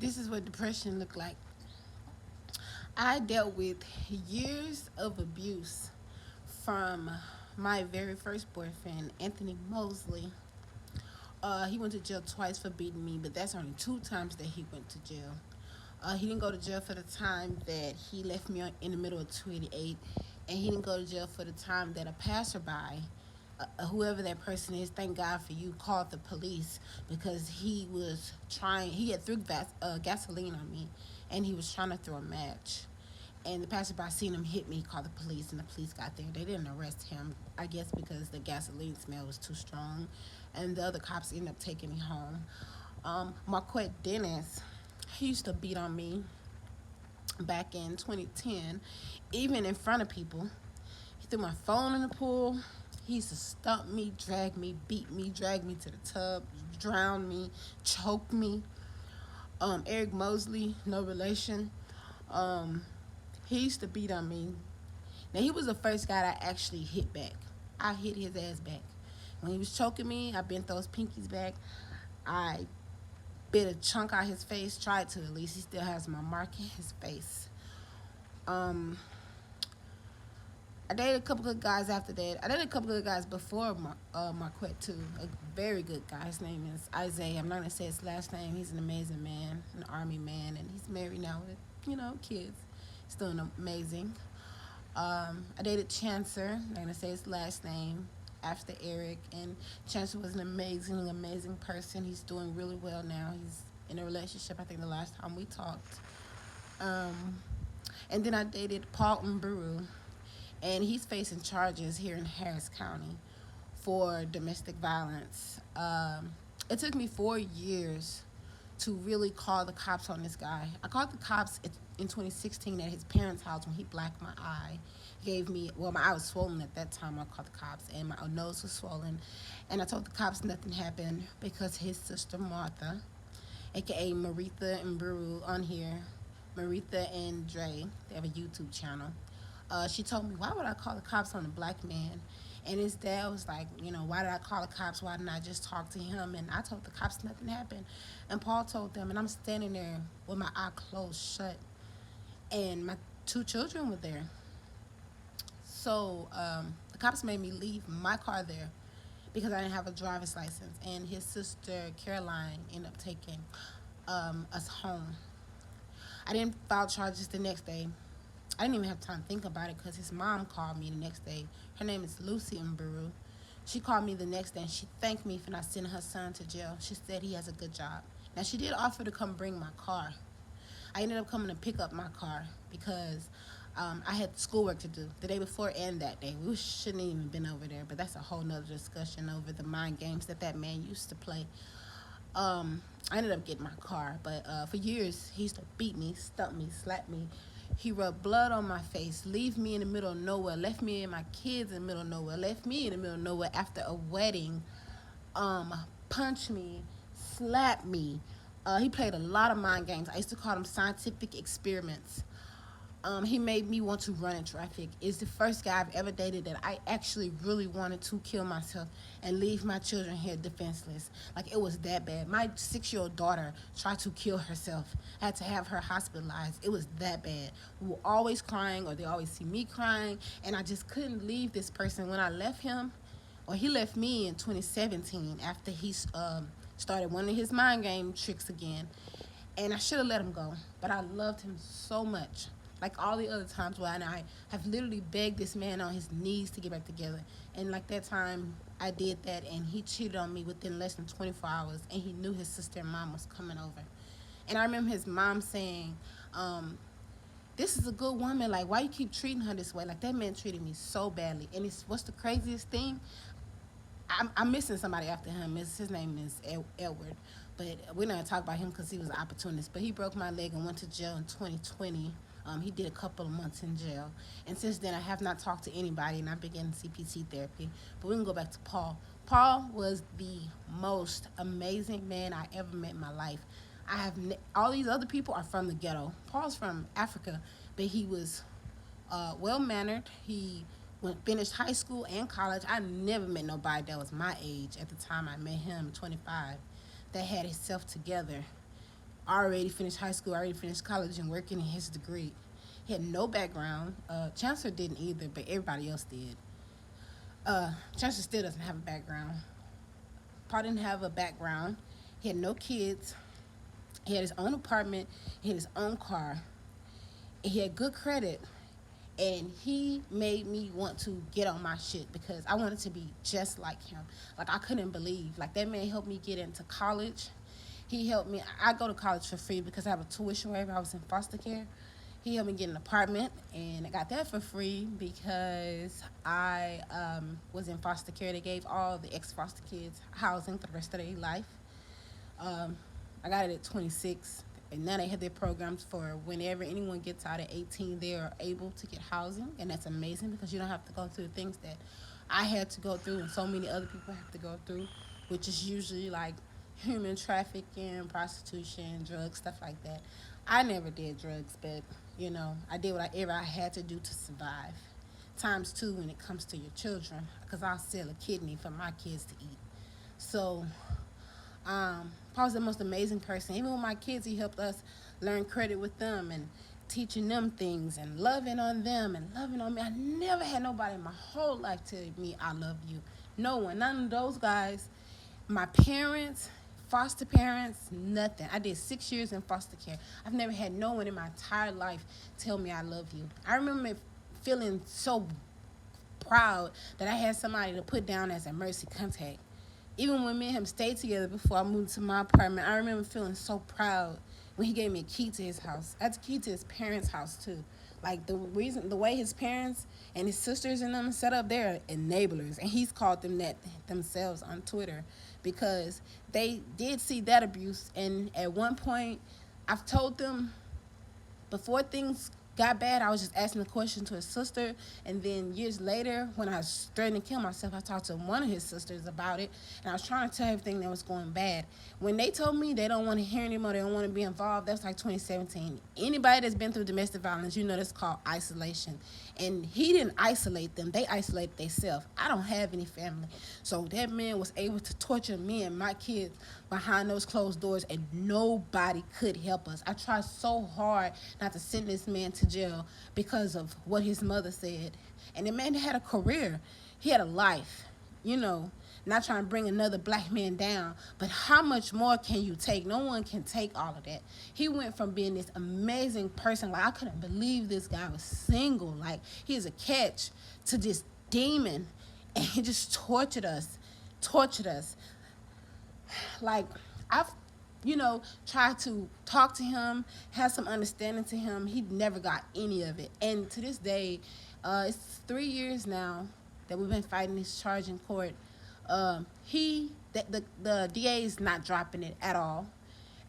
This is what depression looked like. I dealt with years of abuse from my very first boyfriend, Anthony Mosley. He went to jail twice for beating me, but that's only two times that he went to jail. He didn't go to jail for the time that he left me in the middle of 288, and he didn't go to jail for the time that a passerby, whoever that person is, thank God for you, called the police because he was trying. He had threw gasoline on me, and he was trying to throw a match. And the passerby seen him hit me, called the police, and the police got there. They didn't arrest him, I guess because the gasoline smell was too strong, and the other cops ended up taking me home. Marquette Dennis, he used to beat on me back in 2010, even in front of people. He threw my phone in the pool. He used to stump me, drag me, beat me, drag me to the tub, drown me, choke me. Eric Mosley, no relation. Um, he used to beat on me. Now, he was the first guy that I actually hit back. I hit his ass back. When he was choking me, I bent those pinkies back. I bit a chunk out his face, tried to at least. He still has my mark in his face. Um, I dated a couple good guys after that. I dated a couple good guys before Marquette too. A very good guy. His name is Isaiah. I'm not gonna say his last name. He's an amazing man, an army man, and he's married now with kids. He's doing amazing. I dated Chancer. I'm not gonna say his last name after Eric, and Chancer was an amazing, amazing person. He's doing really well now. He's in a relationship. I think the last time we talked. Um, and then I dated Paul Mburu, and he's facing charges here in Harris County for domestic violence. It took me 4 years to really call the cops on this guy. I called the cops in 2016 at his parents' house when he blacked my eye. He gave me, well, my eye was swollen at that time. I called the cops, and my nose was swollen. And I told the cops nothing happened because his sister Martha, aka Maritha and Buru on here, Maritha and Dre, they have a YouTube channel. She told me, why would I call the cops on a black man? And his dad was like, why did I call the cops? Why didn't I just talk to him? And I told the cops nothing happened. And Paul told them, and I'm standing there with my eye closed shut. And my two children were there. So the cops made me leave my car there because I didn't have a driver's license. And his sister, Caroline, ended up taking us home. I didn't file charges the next day. I didn't even have time to think about it because his mom called me the next day. Her name is Lucy Mburu. She called me the next day and she thanked me for not sending her son to jail. She said he has a good job. Now, she did offer to come bring my car. I ended up coming to pick up my car because I had schoolwork to do the day before and that day. We shouldn't have even been over there, but that's a whole nother discussion over the mind games that man used to play. I ended up getting my car, but for years, he used to beat me, stump me, slap me. He rubbed blood on my face, leave me in the middle of nowhere, left me and my kids in the middle of nowhere, left me in the middle of nowhere after a wedding, punched me, slapped me. He played a lot of mind games. I used to call them scientific experiments. He made me want to run in traffic. It's the first guy I've ever dated that I actually really wanted to kill myself and leave my children here defenseless. Like, it was that bad. My 6-year-old daughter tried to kill herself. I had to have her hospitalized. It was that bad. We were always crying, or they always see me crying, and I just couldn't leave this person. When I left him, or he left me in 2017 after he started one of his mind game tricks again. And I should have let him go, but I loved him so much. Like all the other times when I have literally begged this man on his knees to get back together. And like that time, I did that, and he cheated on me within less than 24 hours, and he knew his sister and mom was coming over. And I remember his mom saying, this is a good woman. Like, why you keep treating her this way? Like, that man treated me so badly. And what's the craziest thing? I'm missing somebody after him. His name is Edward. But we're not going to talk about him because he was an opportunist. But he broke my leg and went to jail in 2020. He did a couple of months in jail. And since then, I have not talked to anybody, and I've begun CPT therapy. But we can go back to Paul. Paul was the most amazing man I ever met in my life. All these other people are from the ghetto. Paul's from Africa, but he was well-mannered. He finished high school and college. I never met nobody that was my age at the time I met him, 25, that had himself together. already finished high school, already finished college, and working in his degree. He had no background. Chancellor didn't either, but everybody else did. Chancellor still doesn't have a background. Paul didn't have a background. He had no kids. He had his own apartment. He had his own car. He had good credit. And he made me want to get on my shit because I wanted to be just like him. Like, I couldn't believe. Like, that man helped me get into college. He helped me. I go to college for free because I have a tuition waiver. I was in foster care. He helped me get an apartment, and I got that for free because I was in foster care. They gave all the ex-foster kids housing for the rest of their life. Um, I got it at 26, and now they have their programs for whenever anyone gets out at 18, they are able to get housing, and that's amazing because you don't have to go through the things that I had to go through and so many other people have to go through, which is usually like human trafficking, prostitution, drugs, stuff like that. I never did drugs, but I did whatever I had to do to survive. Times two when it comes to your children, because I'll sell a kidney for my kids to eat. So Paul's the most amazing person. Even with my kids, he helped us learn credit with them and teaching them things and loving on them and loving on me. I never had nobody in my whole life tell me I love you. No one, none of those guys. My parents, foster parents, nothing. I did 6 years in foster care. I've never had no one in my entire life tell me I love you. I remember feeling so proud that I had somebody to put down as a mercy contact. Even when me and him stayed together before I moved to my apartment, I remember feeling so proud when he gave me a key to his house. That's a key to his parents' house too. Like the way his parents and his sisters and them set up, they're enablers, and he's called them that themselves on Twitter because they did see that abuse. And at one point, I've told them before things got bad, I was just asking a question to his sister, and then years later, when I was threatening to kill myself, I talked to one of his sisters about it, and I was trying to tell everything that was going bad. When they told me they don't want to hear anymore, they don't want to be involved, that was like 2017. Anybody that's been through domestic violence, that's called isolation. And he didn't isolate them, they isolated themselves. I don't have any family. So that man was able to torture me and my kids behind those closed doors, and nobody could help us. I tried so hard not to send this man to jail because of what his mother said. And the man had a career. He had a life, not trying to bring another black man down. But how much more can you take? No one can take all of that. He went from being this amazing person, like I couldn't believe this guy was single, like he's a catch, to this demon. And he just tortured us. Like, I've tried to talk to him, have some understanding to him. He never got any of it. And to this day, it's 3 years now that we've been fighting this charge in court. The DA is not dropping it at all.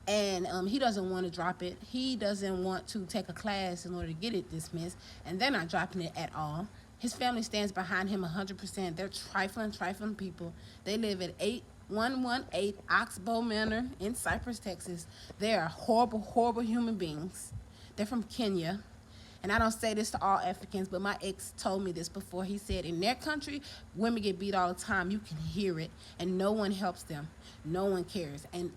And he doesn't want to drop it. He doesn't want to take a class in order to get it dismissed. And they're not dropping it at all. His family stands behind him 100%. They're trifling people. They live at 8118 Oxbow Manor in Cypress, Texas. They are horrible human beings. They're from Kenya. And I don't say this to all Africans, but my ex told me this before. He said in their country, women get beat all the time. You can hear it, and no one helps them. No one cares. And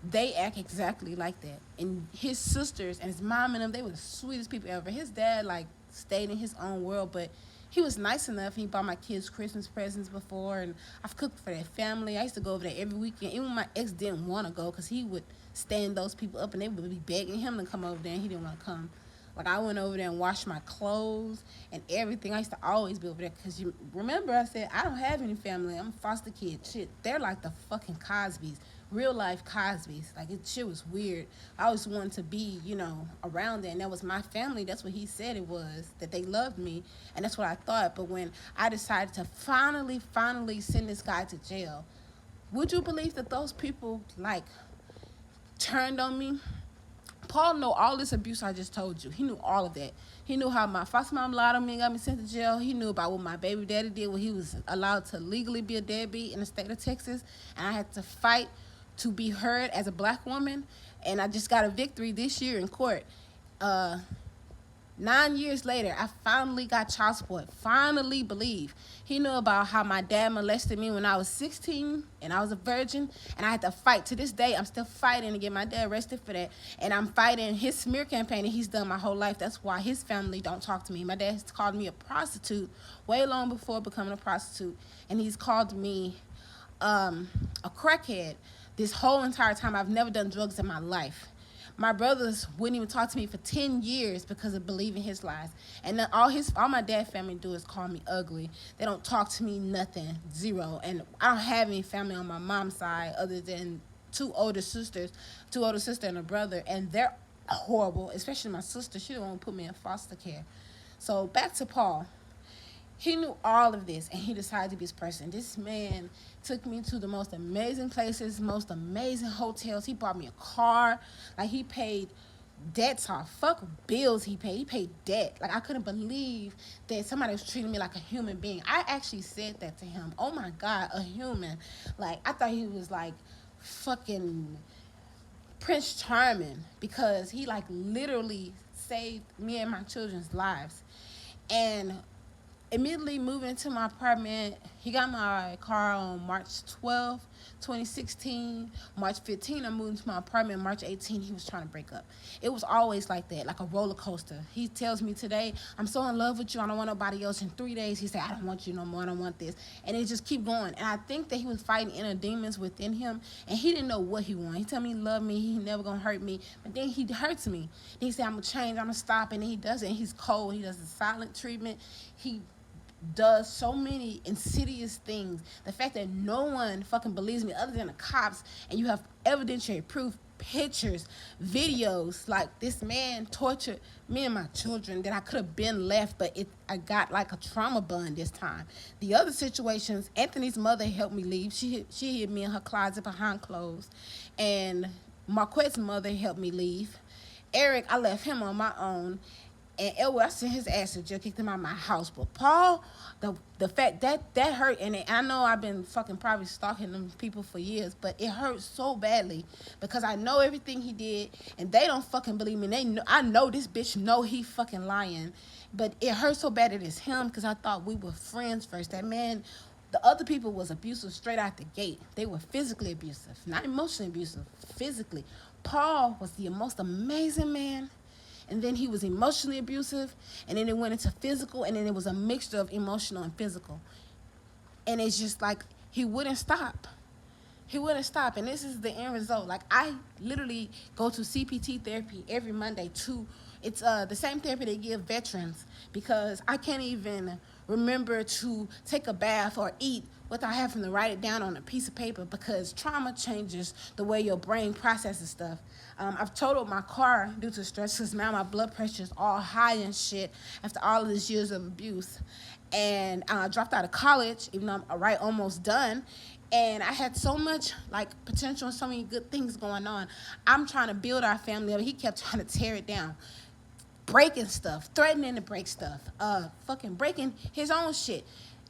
they act exactly like that. And his sisters and his mom and them, they were the sweetest people ever. His dad, stayed in his own world, but he was nice enough. He bought my kids Christmas presents before, and I've cooked for their family. I used to go over there every weekend. Even when my ex didn't want to go because he would stand those people up, and they would be begging him to come over there, and he didn't want to come. Like, I went over there and washed my clothes and everything. I used to always be over there because you remember I said, I don't have any family. I'm a foster kid. Shit, they're like the fucking Cosbys. Real life Cosbys. Like, shit was weird. I always wanted to be, around there. And that was my family. That's what he said it was, that they loved me. And that's what I thought. But when I decided to finally send this guy to jail, would you believe that those people, turned on me? Paul knew all this abuse I just told you. He knew all of that. He knew how my foster mom lied on me and got me sent to jail. He knew about what my baby daddy did when he was allowed to legally be a deadbeat in the state of Texas. And I had to fight to be heard as a black woman. And I just got a victory this year in court. 9 years later, I finally got child support. Finally believe. He knew about how my dad molested me when I was 16 and I was a virgin, and I had to fight. To this day, I'm still fighting to get my dad arrested for that. And I'm fighting his smear campaign that he's done my whole life. That's why his family don't talk to me. My dad has called me a prostitute way long before becoming a prostitute, and he's called me a crackhead this whole entire time. I've never done drugs in my life. My brothers wouldn't even talk to me for 10 years because of believing his lies. And then all my dad family do is call me ugly. They don't talk to me nothing, zero. And I don't have any family on my mom's side other than two older sisters and a brother, and they're horrible, especially my sister. She don't want to put me in foster care. So back to Paul. He knew all of this, and he decided to be this person. This man took me to the most amazing places, most amazing hotels. He bought me a car. Like, he paid debts off. Fuck bills he paid. He paid debt. Like, I couldn't believe that somebody was treating me like a human being. I actually said that to him. Oh my God, a human. Like, I thought he was like fucking Prince Charming, because he like literally saved me and my children's lives. And immediately moving into my apartment, he got my car on March 12th, 2016. March 15th, I moved into my apartment. March 18th, he was trying to break up. It was always like that, like a roller coaster. He tells me today, I'm so in love with you, I don't want nobody else. In 3 days, he said, I don't want you no more, I don't want this. And it just keep going. And I think that he was fighting inner demons within him, and he didn't know what he wanted. He told me he loved me, he never gonna hurt me, but then he hurts me. Then he said, I'm gonna change, I'm gonna stop, and then he does it, and he's cold. He does the silent treatment. He does so many insidious things. The fact that no one fucking believes me other than the cops, and you have evidentiary proof, pictures, videos. Like, this man tortured me and my children that I could have been left, but I got like a trauma bond this time. The other situations, Anthony's mother helped me leave. She hid me in her closet behind clothes, and Marquette's mother helped me leave. Eric, I left him on my own. And Elwood, I sent his ass to jail, kicked him out of my house. But Paul, the fact that hurt, and I know I've been fucking probably stalking them people for years, but it hurt so badly because I know everything he did, and they don't fucking believe me. I know this bitch know he fucking lying, but it hurt so bad that it's him because I thought we were friends first. That man, the other people was abusive straight out the gate. They were physically abusive, not emotionally abusive, physically. Paul was the most amazing man, and then he was emotionally abusive, and then it went into physical, and then it was a mixture of emotional and physical. And it's just like he wouldn't stop. He wouldn't stop, and this is the end result. Like, I literally go to CPT therapy every Monday too. It's the same therapy they give veterans, because I can't even remember to take a bath or eat without having to write it down on a piece of paper, because trauma changes the way your brain processes stuff. I've totaled my car due to stress because now my blood pressure is all high and shit after all of these years of abuse. And I dropped out of college, even though I'm right almost done. And I had so much like potential and so many good things going on. I'm trying to build our family up. He kept trying to tear it down, breaking stuff, threatening to break stuff, fucking breaking his own shit.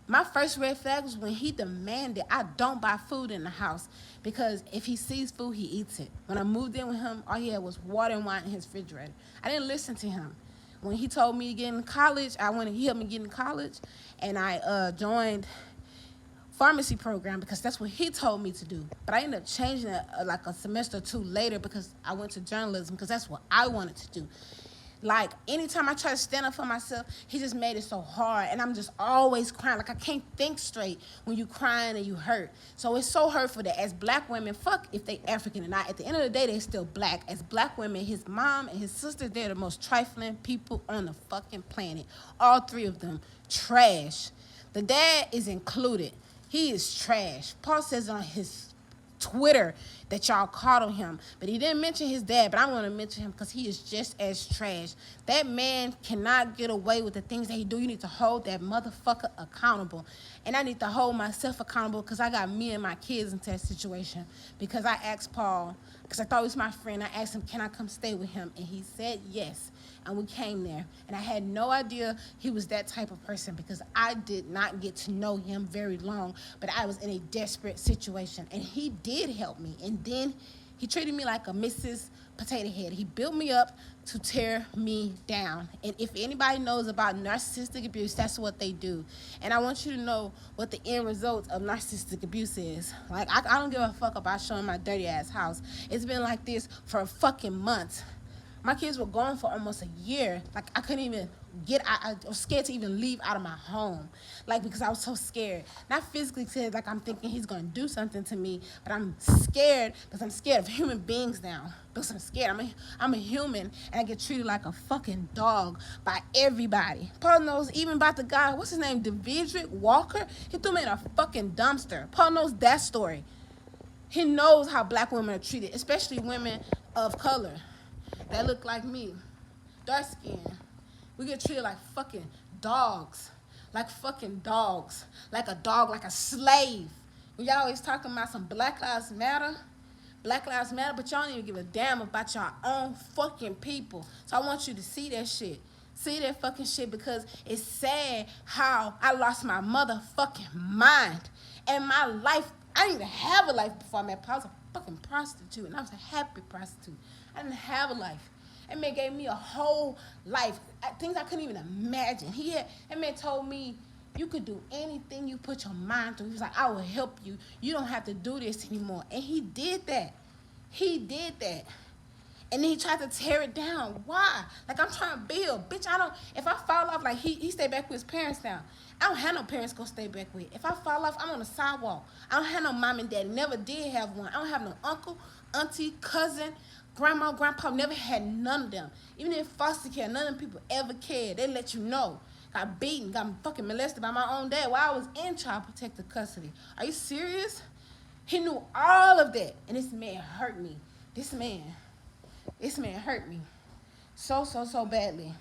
My first red flag was when he demanded I don't buy food in the house, because if he sees food, he eats it. When I moved in with him, all he had was water and wine in his refrigerator. I didn't listen to him. When he told me to get in college, he helped me get in college, and I joined pharmacy program because that's what he told me to do. But I ended up changing it like a semester or two later because I went to journalism because that's what I wanted to do. Like, anytime I try to stand up for myself, he just made it so hard, and I'm just always crying. Like, I can't think straight when you crying and you hurt. So it's so hurtful that as black women, fuck if they African or not, at the end of the day, they still black. As black women, his mom and his sister, they're the most trifling people on the fucking planet. All three of them, trash. The dad is included. He is trash. Paul says on his Twitter that y'all coddle him, but he didn't mention his dad, but I want to mention him because he is just as trash. That man cannot get away with the things that he do. You need to hold that motherfucker accountable, and I need to hold myself accountable because I got me and my kids into that situation. Because I asked Paul, because I thought he was my friend, I asked him, can I come stay with him, and he said yes. And we came there, and I had no idea he was that type of person because I did not get to know him very long, but I was in a desperate situation, and he did help me. And then He treated me like a Mrs. Potato Head. He built me up to tear me down. And if anybody knows about narcissistic abuse, that's what they do. And I want you to know what the end result of narcissistic abuse is. Like, I don't give a fuck about showing my dirty ass house. It's been like this for fucking months. My kids were gone for almost a year. Like, I couldn't even I was scared to even leave out of my home. Like, because I was so scared. Not physically scared, like I'm thinking he's going to do something to me, but I'm scared because I'm scared of human beings now. Because I'm scared. I'm a human, and I get treated like a fucking dog by everybody. Paul knows even about the guy, what's his name, Davidrick Walker? He threw me in a fucking dumpster. Paul knows that story. He knows how black women are treated, especially women of color that look like me, dark skin. We get treated like fucking dogs. Like fucking dogs. Like a dog, like a slave. When y'all always talking about some Black Lives Matter, Black Lives Matter, but y'all don't even give a damn about your own fucking people. So I want you to see that shit. See that fucking shit, because it's sad how I lost my motherfucking mind. And my life, I didn't even have a life before I met Paul. I was a fucking prostitute, and I was a happy prostitute. I didn't have a life. That man gave me a whole life, things I couldn't even imagine. That man told me, you could do anything you put your mind to. He was like, I will help you. You don't have to do this anymore. And he did that. He did that. And then he tried to tear it down. Why? Like, I'm trying to build. Bitch, if I fall off, like he stayed back with his parents now. I don't have no parents to go stay back with. If I fall off, I'm on the sidewalk. I don't have no mom and dad. Never did have one. I don't have no uncle, auntie, cousin, grandma, grandpa. Never had none of them. Even in foster care, none of them people ever cared. They let you know. Got beaten, got fucking molested by my own dad while I was in child protective custody. Are you serious? He knew all of that. And this man hurt me. This man hurt me so badly.